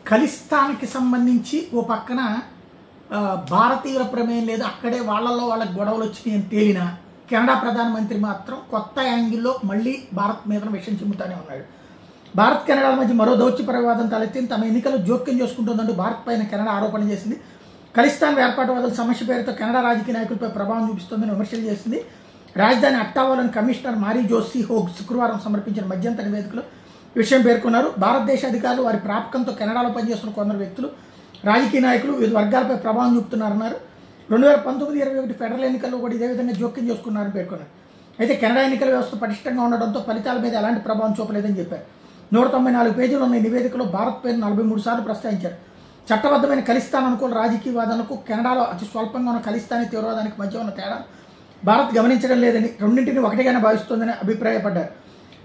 ఖలిస్తాన్కి సంబంధించి ఓ పక్కన భారతీయుల ప్రమేయం లేదు, అక్కడే వాళ్ళల్లో వాళ్ళకి గొడవలు వచ్చినాయి అని తేలిన కెనడా ప్రధానమంత్రి మాత్రం కొత్త యాంగిల్లో మళ్ళీ భారత్ మీద విషయం చిమ్ముతానే ఉన్నాడు. భారత్ కెనడాల మధ్య మరో దౌత్యపర వివాదం తలెత్తింది. తమ ఎన్నికలు జోక్యం చేసుకుంటుందంటూ భారత్ పైన కెనడా ఆరోపణ చేసింది. ఖలిస్తాన్ ఏర్పాటువాదుల సమస్య పేరుతో కెనడా రాజకీయ నాయకులపై ప్రభావం చూపిస్తోందని విమర్శలు చేసింది. రాజధాని అట్టావాలోని కమిషనర్ మారీ జోసీ హోగ్ శుక్రవారం సమర్పించిన మధ్యంతర నివేదికలో ఈ విషయం పేర్కొన్నారు. భారతదేశ అధికారులు వారి ప్రాపకంతో కెనడాలో పనిచేస్తున్న కొందరు వ్యక్తులు, రాజకీయ నాయకులు వివిధ వర్గాలపై ప్రభావం చూపుతున్నారన్నారు. 2019-21 ఫెడరల్ ఎన్నికల్లో కూడా ఇదే విధంగా జోక్యం చేసుకున్నారని పేర్కొన్నారు. అయితే కెనడా ఎన్నికల వ్యవస్థ పటిష్టంగా ఉండడంతో ఫలితాల మీద ఎలాంటి ప్రభావం చూపలేదని చెప్పారు. 194 పేజీలు ఉన్న ఈ నివేదికలో భారత్ పేరు 43 సార్లు ప్రస్తావించారు. చట్టబద్ధమైన ఖలిస్తాన్ అనుకూల రాజకీయ వాదనలకు కెనడాలో అతి స్వల్పంగా ఉన్న ఖలిస్తానీ తీవ్రవాదానికి మధ్య ఉన్న తేడా భారత్ గమనించడం లేదని, రెండింటిని ఒకటిగానే భావిస్తోందని అభిప్రాయపడ్డారు.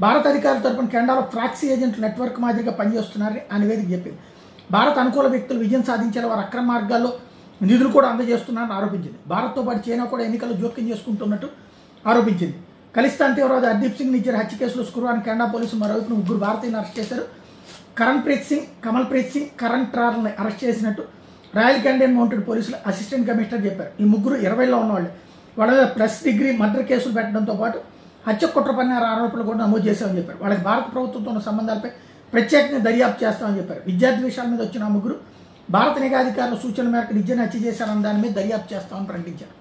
భారత అధికారుల తరపున కెనడాలో ప్రాక్సీ ఏజెంట్లు నెట్వర్క్ మాదిరిగా పనిచేస్తున్నారని ఆ నివేదిక చెప్పింది. భారత అనుకూల వ్యక్తులు విజయం సాధించేలా వారు అక్రమ మార్గాల్లో నిధులు కూడా అందజేస్తున్నారని ఆరోపించింది. భారత్తో పాటు చైనా కూడా ఎన్నికల్లో జోక్యం చేసుకుంటున్నట్టు ఆరోపించింది. ఖలిస్తాన్ తీవ్రవాది హర్దీప్ సింగ్ నిజ్జర్ హత్య కేసులో శుక్రవారం కెనడా పోలీసులు మరోవైపు 3 భారతీయులను అరెస్ట్ చేశారు. కరణ్ప్రీత్ సింగ్, కమల్ప్రీత్ సింగ్, కరణ్ ట్రార్ని అరెస్ట్ చేసినట్టు రాయల్ కెనడియన్ మౌంటెడ్ పోలీసులు అసిస్టెంట్ కమిషనర్ చెప్పారు. ఈ ముగ్గురు 20లో ఉన్నవాళ్ళు. వాళ్ళ మీద ప్లస్ డిగ్రీ మర్డర్ కేసులు పెట్టడంతో పాటు హత్య కుట్ర పన్నార ఆరోపణలు కూడా నమోదు చేశామని చెప్పారు. వాళ్ళకి భారత ప్రభుత్వంతో ఉన్న సంబంధాలపై ప్రత్యేకంగా దర్యాప్తు చేస్తామని చెప్పారు. విద్యార్థి విషయాల మీద వచ్చిన ఆ ముగ్గురు భారత నిఘా అధికారుల సూచనల మేరకు నిజాన్ని హత్య చేశారన్న దాని మీద దర్యాప్తు చేస్తామని ప్రకటించారు.